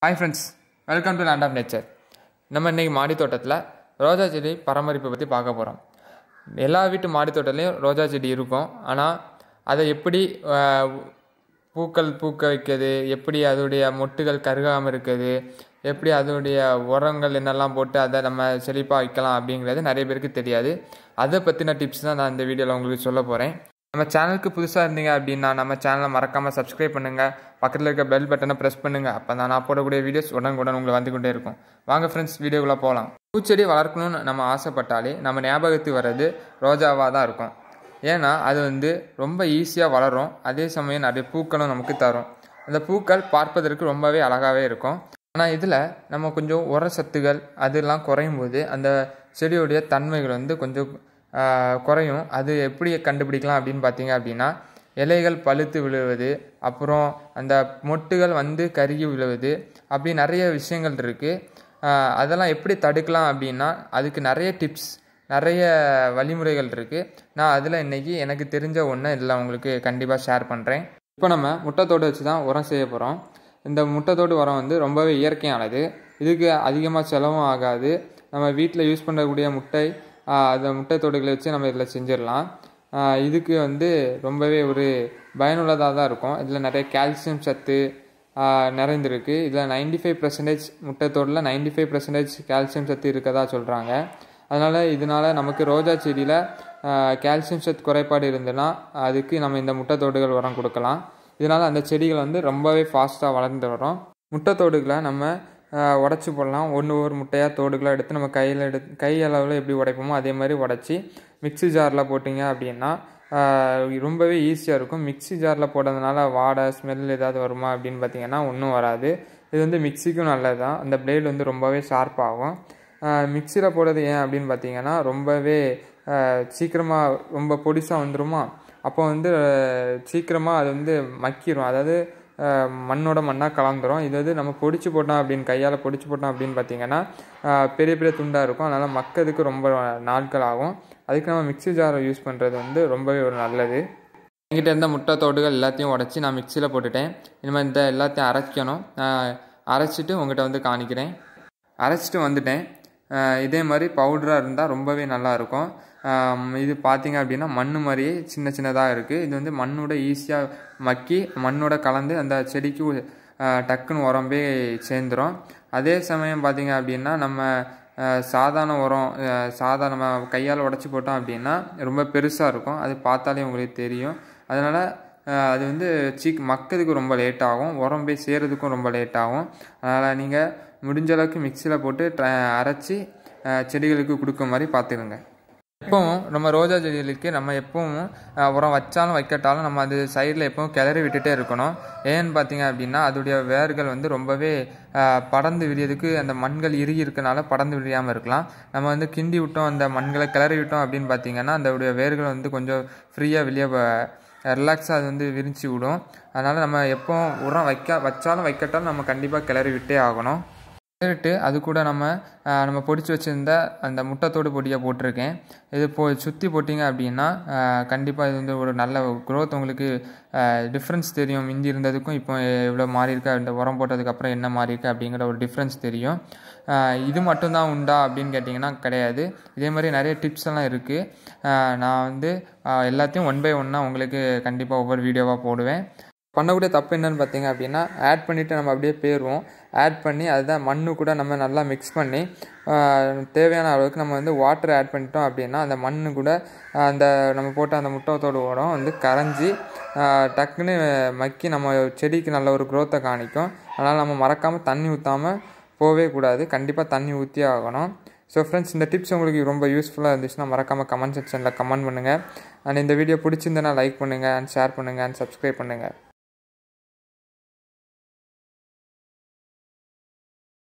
Hi friends, welcome to Land of Nature. நம்ம இன்னைக்கு மாடி தோட்டத்தில் ரோஜா செடி பராமரிப்பை பற்றி பார்க்க போகிறோம். எல்லா வீட்டு மாடி தோட்டத்துலேயும் ரோஜா செடி இருக்கும். ஆனால் அதை எப்படி பூக்கள் பூக்க வைக்கிறது, எப்படி அதோடைய மொட்டுகள் கருகாமல் இருக்குது, எப்படி அதோடைய உரங்கள் என்னெல்லாம் போட்டு அதை நம்ம செழிப்பாக வைக்கலாம் அப்படிங்கிறது நிறைய பேருக்கு தெரியாது. அதை பற்றின டிப்ஸ் தான் நான் இந்த வீடியோவில் உங்களுக்கு சொல்ல போகிறேன். நம்ம சேனலுக்கு புதுசாக இருந்தீங்க அப்படின்னா நம்ம சேனலை மறக்காமல் சப்ஸ்கிரைப் பண்ணுங்கள், பக்கத்தில் இருக்க பெல் பட்டனை ப்ரெஸ் பண்ணுங்கள். அப்போ தான் நான் போடக்கூடிய வீடியோஸ் உடனுக்குடன் உங்களுக்கு வந்துக்கிட்டே இருக்கும். வாங்க ஃப்ரெண்ட்ஸ், வீடியோக்குள்ளே போகலாம். பூச்செடி வளர்க்கணும்னு நம்ம ஆசைப்பட்டாலே நம்ம ஞாபகத்துக்கு வர்றது ரோஜாவாக தான் இருக்கும். ஏன்னா அது ரொம்ப ஈஸியாக வளரும், அதே சமயம் நிறைய பூக்களும் நமக்கு தரும். அந்த பூக்கள் பார்ப்பதற்கு ரொம்பவே அழகாகவே இருக்கும். ஆனால் இதில் நம்ம கொஞ்சம் உர சத்துகள் அதெல்லாம் குறையும் போது அந்த செடியுடைய தன்மைகள் கொஞ்சம் குறையும். அது எப்படி கண்டுபிடிக்கலாம் அப்படின்னு பார்த்தீங்க அப்படின்னா, இலைகள் பழுத்து விழுவது, அப்புறம் அந்த மொட்டுகள் கருகி விழுவது, அப்படி நிறைய விஷயங்கள் இருக்குது. அதெல்லாம் எப்படி தடுக்கலாம் அப்படின்னா அதுக்கு நிறைய டிப்ஸ், நிறைய வழிமுறைகள் இருக்குது. நான் அதில் இன்றைக்கி எனக்கு தெரிஞ்ச ஒன்று இதில் உங்களுக்கு கண்டிப்பாக ஷேர் பண்ணுறேன். இப்போ நம்ம முட்டைத்தோடு வச்சு தான் உரம் செய்ய போகிறோம். இந்த முட்டைத்தோடு உரம் ரொம்பவே இயற்கையானது. இதுக்கு அதிகமாக செலவும் ஆகாது. நம்ம வீட்டில் யூஸ் பண்ணக்கூடிய அந்த முட்டைத்தோடுகளை வச்சு நம்ம இதில் செஞ்சிடலாம். இதுக்கு ரொம்பவே ஒரு பயனுள்ளதாக தான் இருக்கும். இதில் நிறைய கால்சியம் சத்து நிறைந்திருக்கு. இதில் 95% முட்டைத்தோடில் 95% கால்சியம் சத்து இருக்கதா சொல்கிறாங்க. இதனால் நமக்கு ரோஜா செடியில் கால்சியம் சத்து குறைபாடு இருந்ததுன்னா அதுக்கு நம்ம இந்த முட்டைத்தோடுகள் உரம் கொடுக்கலாம். இதனால் அந்த செடிகள் ரொம்பவே ஃபாஸ்ட்டாக வளர்ந்து வரும். முட்டைத்தோடுகளை நம்ம உடச்சி போடலாம். ஒரு முட்டையாக தோடுகளாக எடுத்து நம்ம கை அளவில் எப்படி உடைப்போமோ அதே மாதிரி உடச்சி மிக்ஸி ஜாரில் போட்டிங்க அப்படின்னா ரொம்பவே ஈஸியாக இருக்கும். மிக்ஸி ஜாரில் போடுறதுனால வாடை ஸ்மெல் ஏதாவது வருமா அப்படின்னு பார்த்தீங்கன்னா ஒன்றும் வராது. இது மிக்ஸிக்கும் நல்லது தான். அந்த பிளேடு ரொம்பவே ஷார்ப்பாகும். மிக்ஸியில் போடுறது ஏன் அப்படின்னு பார்த்தீங்கன்னா ரொம்பவே சீக்கிரமாக ரொம்ப பொடிசாக வந்துடுமா. அப்போ சீக்கிரமாக அது மக்கிரும், அதாவது மண்ணோட மண்ணாக கலந்துரும். இது நம்ம பொடிச்சு போட்டோம் அப்படின்னு கையால் பொடிச்சு போட்டோம் அப்படின்னு பார்த்தீங்கன்னா பெரிய பெரிய துண்டாக இருக்கும். அதனால் மக்கதுக்கு ரொம்ப நாட்கள் ஆகும். அதுக்கு நம்ம மிக்ஸி ஜாரை யூஸ் பண்ணுறது ரொம்பவே ஒரு நல்லது. என்கிட்ட இருந்த முட்டைத்தோடுகள் எல்லாத்தையும் உடச்சி நான் மிக்சியில் போட்டுட்டேன். இனிமேல் இந்த எல்லாத்தையும் அரைக்கணும். அரைச்சிட்டு உங்கள்கிட்ட காணிக்கிறேன். அரைச்சிட்டு வந்துட்டேன். இதே மாதிரி பவுடராக இருந்தால் ரொம்பவே நல்லாயிருக்கும். இது பார்த்திங்க அப்படின்னா மண் மாதிரியே சின்ன சின்னதாக இருக்குது. இது மண்ணோட ஈஸியாக மக்கி மண்ணோட கலந்து அந்த செடிக்கு டக்குன்னு உரம்பே சேர்ந்துடும். அதே சமயம் பார்த்திங்க அப்படின்னா நம்ம சாதாரண உரம் நம்ம கையால் உடச்சி போட்டோம் அப்படின்னா ரொம்ப பெருசாக இருக்கும். அது பார்த்தாலே உங்களுக்கு தெரியும். அதனால் அது மக்கதுக்கு ரொம்ப லேட் ஆகும், உரம் போய் சேர்றதுக்கும் ரொம்ப லேட் ஆகும். அதனால் நீங்கள் முடிஞ்ச அளவுக்கு மிக்சியில் போட்டு அரைச்சி செடிகளுக்கு கொடுக்க மாதிரி பார்த்துக்கோங்க. எப்பவும் நம்ம ரோஜா செடிகளுக்கு நம்ம எப்பவும் உரம் வச்சாலும் வைக்கட்டாலும் நம்ம அது சைடில் எப்பவும் கிளறி விட்டுட்டே இருக்கணும். ஏன்னு பார்த்தீங்க அப்படின்னா அதோடைய வேர்கள் ரொம்பவே படர்ந்து விரியதுக்கு அந்த மண்கள் இறுகி இருக்கனால படர்ந்து விரியாமல் இருக்கலாம். நம்ம கிண்டி விட்டோம், அந்த மண்களை கிளறி விட்டோம் அப்படின்னு பார்த்தீங்கன்னா அதோடைய வேர்கள் கொஞ்சம் ஃப்ரீயாக வெளியே ரிலாக்ஸாக அது விரிச்சு விடும். அதனால் நம்ம எப்போவும் உரம் வச்சாலும் வைக்கட்டாலும் நம்ம கண்டிப்பாக கிளறி விட்டே ஆகணும். கிளறிட்டு அது கூட நம்ம பொடிச்சு வச்சுருந்த அந்த முட்டைத்தோடு பொடியை போட்டிருக்கேன். இது சுற்றி போட்டிங்க அப்படின்னா கண்டிப்பாக இது ஒரு நல்ல க்ரோத், உங்களுக்கு டிஃப்ரென்ஸ் தெரியும். மிந்தி இருந்ததுக்கும் இப்போ எவ்வளோ மாறி இருக்கா, இந்த உரம் போட்டதுக்கப்புறம் என்ன மாறி இருக்கா அப்படிங்கிற ஒரு டிஃப்ரென்ஸ் தெரியும். இது மட்டும்தான் உண்டா அப்படின்னு கேட்டிங்கன்னா கிடையாது. இதே மாதிரி நிறைய டிப்ஸ் எல்லாம் இருக்குது. நான் எல்லாத்தையும் 1 by 1 உங்களுக்கு கண்டிப்பாக ஒவ்வொரு வீடியோவாக போடுவேன். பண்ணக்கூடிய தப்பு என்னன்னு பார்த்தீங்க அப்படின்னா ஆட் பண்ணிவிட்டு நம்ம அப்படியே போயிடுவோம். ஆட் பண்ணி அதுதான் மண்ணு கூட நம்ம நல்லா மிக்ஸ் பண்ணி தேவையான அளவுக்கு நம்ம வாட்டர் ஆட் பண்ணிட்டோம் அப்படின்னா அந்த மண்ணு கூட அந்த நம்ம போட்ட அந்த முட்டைத்தோடு உரம் கரைஞ்சி டக்குன்னு மக்கி நம்ம செடிக்கு நல்ல ஒரு க்ரோத்தை காணிக்கும். அதனால் நம்ம மறக்காமல் தண்ணி ஊற்றாமல் போகவே கூடாது. கண்டிப்பாக தண்ணி ஊற்றியே ஆகணும். ஸோ ஃப்ரெண்ட்ஸ், இந்த டிப்ஸ் உங்களுக்கு ரொம்ப யூஸ்ஃபுல்லாக இருந்துச்சுன்னா மறக்காமல் கமெண்ட் செக்ஷனில் கமெண்ட் பண்ணுங்கள். அண்ட் இந்த வீடியோ பிடிச்சிருந்தனா லைக் பண்ணுங்கள் அண்ட் ஷேர் பண்ணுங்கள் அண்ட் சப்ஸ்கிரைப் பண்ணுங்கள்.